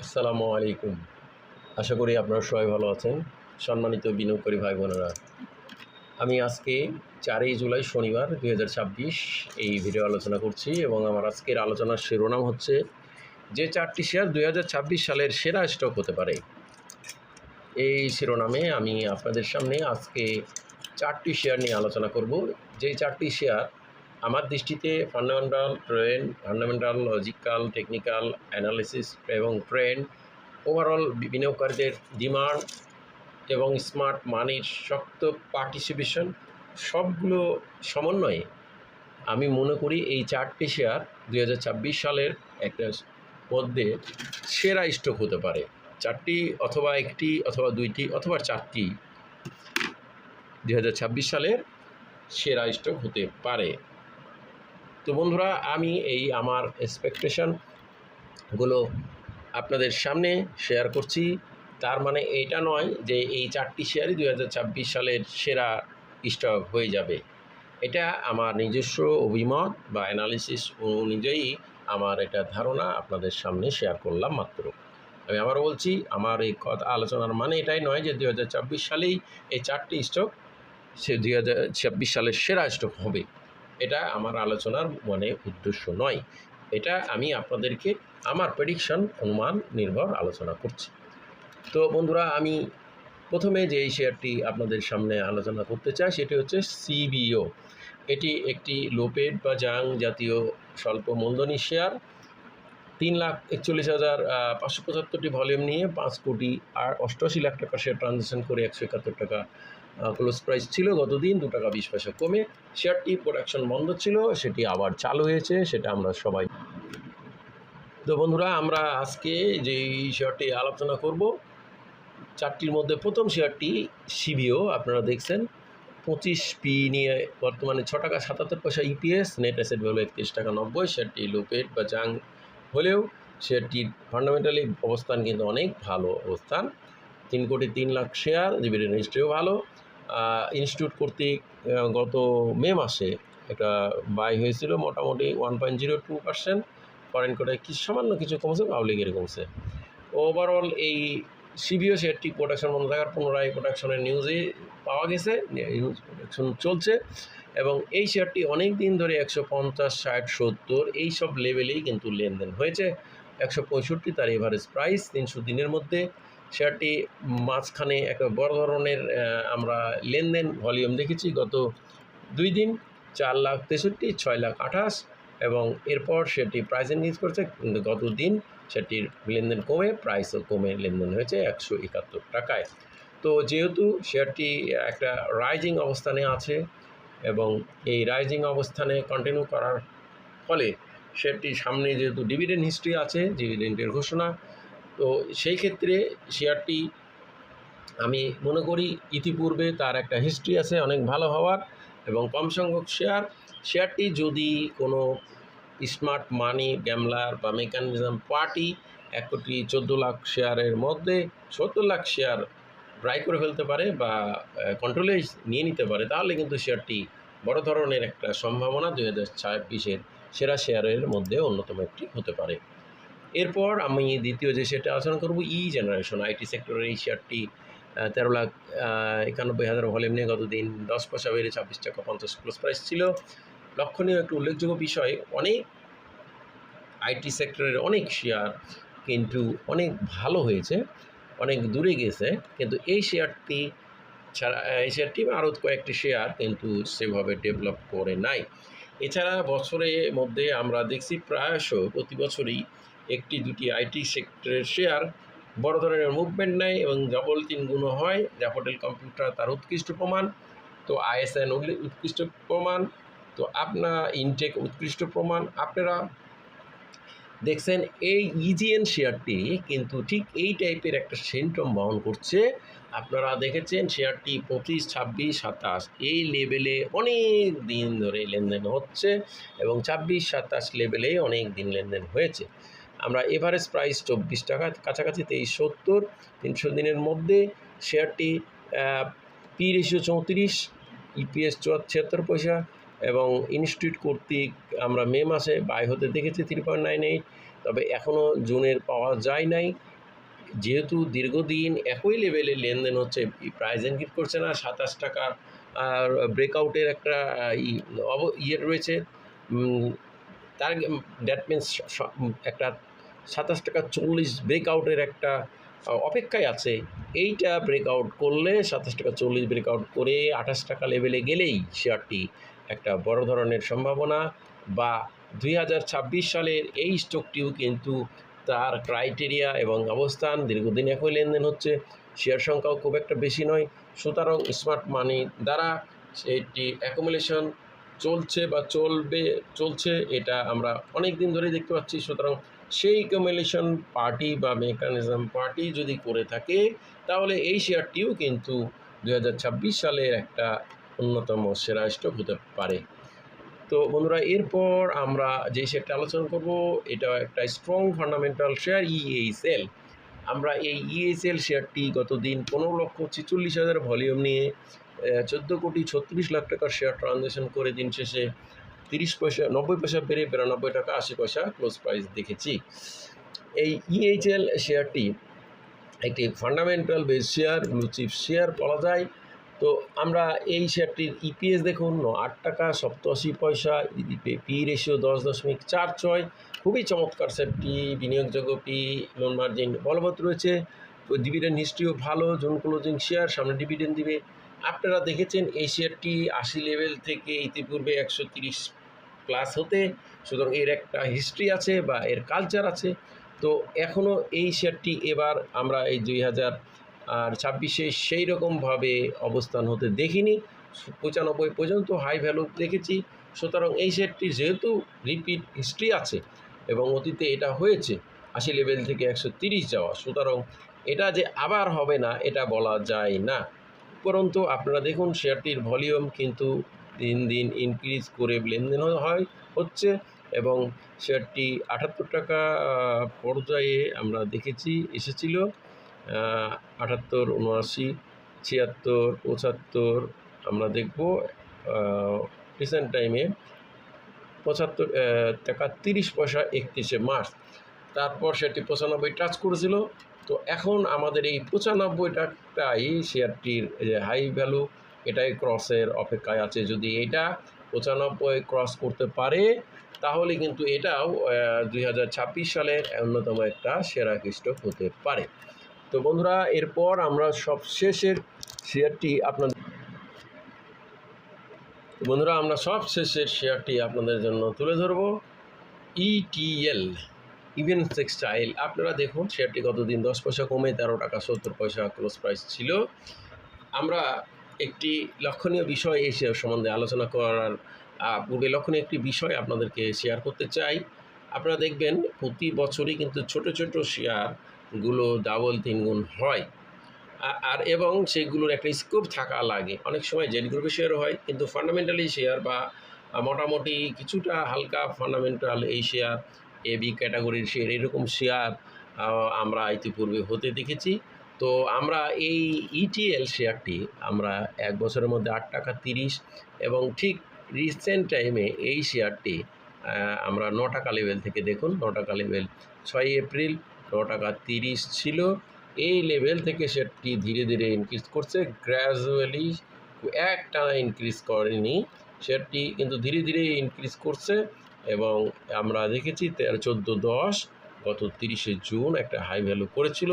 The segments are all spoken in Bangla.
আসসালামু আলাইকুম। আশা করি আপনারা সবাই ভালো আছেন। সম্মানিত বিনিয়োগকারী ভাই বোনেরা, আমি আজকে 4ই জুলাই শনিবার 2026 এই ভিডিও আলোচনা করছি এবং আমার আজকের আলোচনার শিরোনাম হচ্ছে যে 4টি শেয়ার 2026 সালের সেরা স্টক হতে পারে। এই শিরোনামে আমি আপনাদের সামনে আজকে 4টি শেয়ার নিয়ে আলোচনা করব। যেই 4টি শেয়ার আমার দৃষ্টিতে ফান্ডামেন্টাল, লজিক্যাল, টেকনিক্যাল অ্যানালিসিস এবং ট্রেন্ড, ওভারঅল বিনিয়োগকারীদের ডিমান্ড এবং স্মার্ট মানির শক্ত পার্টিসিপেশন সবগুলো সমন্বয়ে আমি মনে করি এই 4টি শেয়ার 2026 সালের একটা মধ্যে সেরা স্টক হতে পারে। 4টি অথবা 1টি অথবা 2টি অথবা 4টি 2026 সালের সেরা স্টক হতে পারে। তো বন্ধুরা, আমি এই আমার এক্সপেকটেশনগুলো আপনাদের সামনে শেয়ার করছি। তার মানে এটা নয় যে এই 4টি শেয়ারই 2026 সালের সেরা স্টক হয়ে যাবে। এটা আমার নিজস্ব অভিমত বা অ্যানালিসিস অনুযায়ী আমার এটা ধারণা আপনাদের সামনে শেয়ার করলাম মাত্র। আমি আবার বলছি, আমার এই কথা আলোচনার মানে এটাই নয় যে 2026 সালেই এই 4টি স্টক 2026 সালের সেরা স্টক হবে। এটা আমার আলোচনার মানে উদ্দেশ্য নয়। এটা আমি আপনাদেরকে আমার প্রেডিকশন অনুমান নির্ভর আলোচনা করছি। তো বন্ধুরা, আমি প্রথমে যে এই শেয়ারটি আপনাদের সামনে আলোচনা করতে চাই সেটি হচ্ছে সিবিও। এটি একটি লোপেড বা জাং জাতীয় স্বল্প মূলধনী শেয়ার। 3,41,575টি ভলিউম নিয়ে 5,88,00,000 টাকা শেয়ার ট্রানজ্যাকশন করে 171 টাকা ক্লোজ প্রাইস ছিল। গতদিন 2 টাকা 20 পয়সা কমে শেয়ারটি প্রোডাকশন বন্ধ ছিল, সেটি আবার চালু হয়েছে, সেটা আমরা সবাই। তো বন্ধুরা, আমরা আজকে যেই শেয়ারটি আলোচনা করব 4টির মধ্যে প্রথম শেয়ারটি সিবিও। আপনারা দেখছেন 25p নিয়ে বর্তমানে 6 টাকা 77 পয়সা ইপিএস, নেট অ্যাসেট ভ্যালু 31 টাকা 90। শেয়ারটি লোপেড বা জাং হলেও শেয়ারটির ফান্ডামেন্টালি অবস্থান কিন্তু অনেক ভালো অবস্থান। 3,03,00,000 শেয়ার, ডিভিডেন্ড হিস্ট্রিও ভালো। ইনস্টিটিউট কর্তৃক গত মে মাসে একটা বাই হয়েছিল মোটামুটি 1.02%। ফরেন কোর্টে সামান্য কিছু কমছে, পাবলিকের কমছে। ওভারঅল এই সিবিও শেয়ারটি প্রোডাকশন বন্ধ থাকার পুনরায় প্রোডাকশনের নিউজে পাওয়া গেছে, প্রোডাকশন চলছে এবং এই শেয়ারটি অনেক দিন ধরে 150, 60, 70 এইসব লেভেলেই কিন্তু লেনদেন হয়েছে। 165 তার এভারেজ প্রাইস 300 দিনের মধ্যে। শেয়ারটি মাঝখানে একটা বড় ধরনের আমরা লেনদেন ভলিউম দেখেছি গত 2 দিন, 4,63,000, 6,28,000 এবং এরপর সেটি প্রাইস ইনক্রিজ করছে, কিন্তু গত দিন সেটির লেনদেন কমে প্রাইসও কমে লেনদেন হয়েছে 171 টাকায়। তো যেহেতু শেয়ারটি একটা রাইজিং অবস্থানে আছে এবং এই রাইজিং অবস্থানে কন্টিনিউ করার ফলে শেয়ারটির সামনে যেহেতু ডিভিডেন্ড হিস্ট্রি আছে, ডিভিডেন্ডের ঘোষণা, তো সেই ক্ষেত্রে শেয়ারটি আমি মনে করি ইতিপূর্বে তার একটা হিস্ট্রি আছে অনেক ভালো হওয়ার এবং কম সংখ্যক শেয়ারটি যদি কোনো স্মার্ট মানি গ্যামলার বা মেকানিজম পার্টি 1,14,00,000 শেয়ারের মধ্যে 70,00,000 শেয়ার ড্রাই করে ফেলতে পারে বা কন্ট্রোলে নিয়ে নিতে পারে, তাহলে কিন্তু শেয়ারটি বড় ধরনের একটা সম্ভাবনা 2026-এর সেরা শেয়ারের মধ্যে অন্যতম একটি হতে পারে। এরপর আমি দ্বিতীয় যে শেয়ারটা আলোচনা করব, জেনারেশন আইটি সেক্টরের এই শেয়ারটি 13,91,000 ভলিউম নিয়ে গতদিন 10 পয়সা বেড়ে 26 টাকা 50 ক্লোজ প্রাইস ছিল। লক্ষণীয় একটু উল্লেখযোগ্য বিষয়, অনেক আইটি সেক্টরের অনেক শেয়ার কিন্তু অনেক ভালো হয়েছে, অনেক দূরে গেছে, কিন্তু এই শেয়ারটি ছাড়া এই শেয়ারটি আরও কয়েকটি শেয়ার কিন্তু সেভাবে ডেভেলপ করে নাই। এছাড়া বছরের মধ্যে আমরা দেখছি প্রায়শ প্রতি বছরই 1-2টি আইটি সেক্টরের শেয়ার বড় ধরনের মুভমেন্ট নেয় এবং ডবল 3 গুণ হয়। র্যাপটেল কম্পিউটার তার উৎকৃষ্ট প্রমাণ, তো আইএসএন উৎকৃষ্ট প্রমাণ, তো আপনার ইনটেক উৎকৃষ্ট প্রমাণ। আপনারা দেখছেন এই ইজিএন শেয়ারটি কিন্তু ঠিক এই টাইপের একটা সিমটম বহন করছে। আপনারা দেখেছেন শেয়ারটি 25, 26, 27 এই লেভেলে অনেক দিন ধরে লেনদেন হচ্ছে এবং 26, 27 লেভেলে অনেক দিন লেনদেন হয়েছে। আমরা এভারেজ প্রাইস 24 টাকা কাছাকাছি, 23.70 300 দিনের মধ্যে। শেয়ারটি পি রেশিও 34, ইপিএস 76 পয়সা এবং ইনস্টিটিউট কর্তৃক আমরা মে মাসে বাই হতে দেখেছি 3.98, তবে এখনও জুনের পাওয়া যায় নাই। যেহেতু দীর্ঘদিন একই লেভেলে লেনদেন হচ্ছে, প্রাইস ইনক্রিজ করছে না, 27 টাকা আর ব্রেকআউটের একটা ইয়ে রয়েছে, তার দ্যাট মিনস একটা 27 টাকা 40 ব্রেকআউটের একটা অপেক্ষায় আছে। এইটা ব্রেকআউট করলে 27 টাকা 40 ব্রেকআউট করে 28 টাকা লেভেলে গেলেই শেয়ারটি একটা বড় ধরনের সম্ভাবনা, বা 2026 সালের এই স্টকটিও কিন্তু তার ক্রাইটেরিয়া এবং অবস্থান, দীর্ঘদিন একই লেনদেন হচ্ছে, শেয়ার সংখ্যাও খুব একটা বেশি নয়, সুতরাং স্মার্ট মানি দ্বারা সেটি অ্যাকুমুলেশন চলছে বা চলছে, এটা আমরা অনেক দিন ধরেই দেখতে পাচ্ছি। সুতরাং সেই অ্যাকুমুলেশন পার্টি বা মেকানিজম পার্টি যদি করে থাকে, তাহলে এই শেয়ারটিও কিন্তু 2026 সালের একটা অন্যতম সেরা স্টক হতে পারে। তো বন্ধুরা, এরপর আমরা যে শেয়ারটা আলোচনা করব, এটা একটা স্ট্রং ফান্ডামেন্টাল শেয়ার, EHL। আমরা এই EHL শেয়ারটি গতদিন 15,46,000 ভলিউম নিয়ে 14,36,00,000 টাকার শেয়ার ট্রানজ্যাকশন করে দিন শেষে 30 পয়সা 90 পয়সা বেড়ে 92 টাকা 80 পয়সা ক্লোজ প্রাইস দেখেছি। এই EHL শেয়ারটি একটি fundamental base share, blue chip share বলা যায়। তো আমরা এই শেয়ারটির ইপিএস দেখুন 8 টাকা 87 পয়সা, পি রেশিও 10.46, খুবই চমৎকার শেয়ারটি, বিনিয়োগযোগ্য পি, লোন মার্জিন বলবৎ রয়েছে, ডিভিডেন্ড হিস্ট্রিও ভালো, জুন ক্লোজিং শেয়ার, সামনে ডিভিডেন্ড দিবে। আপনারা দেখেছেন এই শেয়ারটি 80 লেভেল থেকে ইতিপূর্বে 130 প্লাস হতে, সুতরাং এর একটা হিস্ট্রি আছে বা এর কালচার আছে। তো এখনও এই শেয়ারটি এবার আমরা এই 2026 সেই রকমভাবে অবস্থান হতে দেখিনি, 95 পর্যন্ত হাই ভ্যালু দেখেছি। সুতরাং এই শেয়ারটির যেহেতু রিপিট হিস্ট্রি আছে এবং অতীতে এটা হয়েছে 80 লেভেল থেকে 130 যাওয়া, সুতরাং এটা যে আবার হবে না এটা বলা যায় না। উপরন্তু আপনারা দেখুন শেয়ারটির ভলিউম কিন্তু দিন দিন ইনক্রিজ করে লেনদেন হচ্ছে, এবং শেয়ারটি 78 টাকা পর্যায়ে আমরা দেখেছি এসেছিল, 78, 79, 76, 75 আমরা দেখব রিসেন্ট টাইমে 75 টাকা 30 পয়সা 31শে মার্চ। তারপর সেটি 95 টাচ করেছিল। তো এখন আমাদের এই 95 টাকাটাই শেয়ারটির যে হাই ভ্যালু, এটাই ক্রসের অপেক্ষায় আছে। যদি এটা 95 ক্রস করতে পারে, তাহলে কিন্তু এটাও 2026 সালের অন্যতম একটা সেরা স্টক হতে পারে। তো বন্ধুরা, এরপর আমরা সবশেষের শেয়ারটি আপনাদের জন্য তুলে ধরব, ETL, ইভেন্ট টেক্সটাইল। আপনারা দেখুন শেয়ারটি গতদিন 10 পয়সা কমে 13 টাকা 70 পয়সা ক্লোজ প্রাইস ছিল। আমরা একটি লক্ষণীয় বিষয় এই শেয়ার সম্বন্ধে আলোচনা করার পূর্বে লক্ষণীয় একটি বিষয় আপনাদেরকে শেয়ার করতে চাই। আপনারা দেখবেন প্রতি বছরই কিন্তু ছোট ছোট শেয়ারগুলো ডাবল 3 গুণ হয়, আর এবং সেগুলোর একটা স্কোপ থাকা লাগে। অনেক সময় জেড গ্রুপের শেয়ারও হয়, কিন্তু ফান্ডামেন্টালি শেয়ার বা মোটামুটি কিছুটা হালকা ফান্ডামেন্টাল এই শেয়ার, বি ক্যাটাগরির শেয়ার, এরকম শেয়ার আমরা ইতিপূর্বে হতে দেখেছি। তো আমরা এই ETL শেয়ারটি আমরা 1 বছরের মধ্যে 8 টাকা 30, এবং ঠিক রিসেন্ট টাইমে এই শেয়ারটি আমরা 9 টাকা লেভেল থেকে দেখুন, 9 টাকা লেভেল 6 এপ্রিল 9 টাকা 30 ছিল। এই লেভেল থেকে শেয়ারটি ধীরে ধীরে ইনক্রিজ করছে, গ্র্যাজুয়ালি, একটানা ইনক্রিজ করেনি, শেয়ারটি কিন্তু ধীরে ধীরে ইনক্রিজ করছে। এবং আমরা দেখেছি 13, 14, 10 গত 30শে জুন একটা হাই ভ্যালু করেছিল।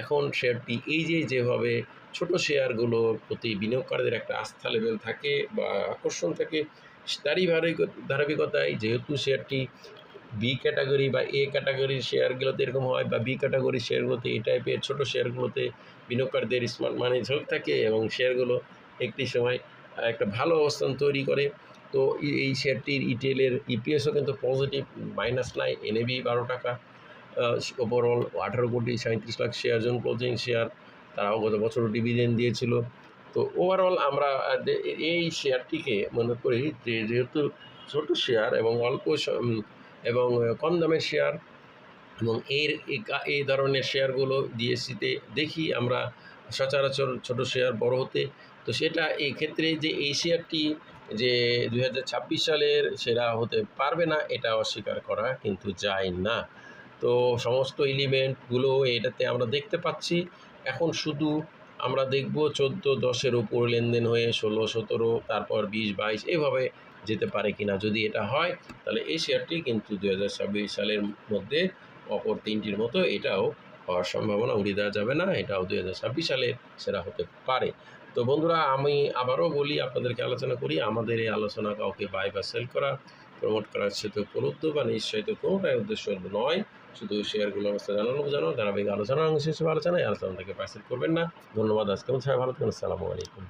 এখন শেয়ারটি যেভাবে ছোট শেয়ারগুলোর প্রতি বিনিয়োগকারীদের একটা আস্থা লেভেল থাকে বা আকর্ষণ থাকে, তারই ধারাবাহিকতায় যেহেতু শেয়ারটি বি ক্যাটাগরি বা এ ক্যাটাগরির শেয়ারগুলোতে এরকম হয়, বা বি ক্যাটাগরির শেয়ারগুলোতে এই টাইপের ছোটো শেয়ারগুলোতে বিনিয়োগকারীদের স্মার্ট মানি ঝোঁক থাকে, এবং শেয়ারগুলো একটি সময় একটা ভালো অবস্থান তৈরি করে। তো এই শেয়ারটির ETL-এর ইপিএসও কিন্তু পজিটিভ, মাইনাস নাই, NAV 12 টাকা, overall 18,37,00,000 share, June closing share, তারাও গত বছর ডিভিডেন্ড দিয়েছিল। তো ওভারঅল আমরা এই শেয়ারটিকে মনে করি যে যেহেতু ছোটো শেয়ার এবং অল্প এবং কম দামের শেয়ার, এবং এই ধরনের শেয়ারগুলো ডিএসসিতে দেখি আমরা সচরাচর ছোট শেয়ার বড় হতে। তো সেটা এই ক্ষেত্রে যে এই শেয়ারটি যে 2026 সালের সেরা হতে পারবে না, এটা অস্বীকার করা কিন্তু যায় না। তো সমস্ত এলিমেন্টগুলো এটাতে আমরা দেখতে পাচ্ছি। এখন শুধু আমরা দেখব 14-10-এর উপর লেনদেন হয়ে 16-17, তারপর 20-22 এভাবে যেতে পারে কিনা। যদি এটা হয় তাহলে এই শেয়ারটি কিন্তু 2026 সালের মধ্যে অপর তিনটির মতো এটাও হওয়ার সম্ভাবনা উড়িয়ে দেওয়া যাবে না, এটাও 2026 সালে সেরা হতে পারে। তো বন্ধুরা, আমি আবারও বলি, আপনাদেরকে আলোচনা করি, আমাদের এই আলোচনা কাউকে বাই বা সেল করা, প্রমোট করার সাথে প্রলুব্ধ বা নিশ্চয়িত কোনোটাই উদ্দেশ্য নয়। শুধু শেয়ারগুলোর অবস্থা জানানো বোঝানো, ধারাবাহিক আলোচনা অংশ হিসেবে আলোচনা, এই আলোচনা থেকে পার্সেল করবেন না। ধন্যবাদ। আজকে সবাই ভালো থাকুন। আসসালামু আলাইকুম।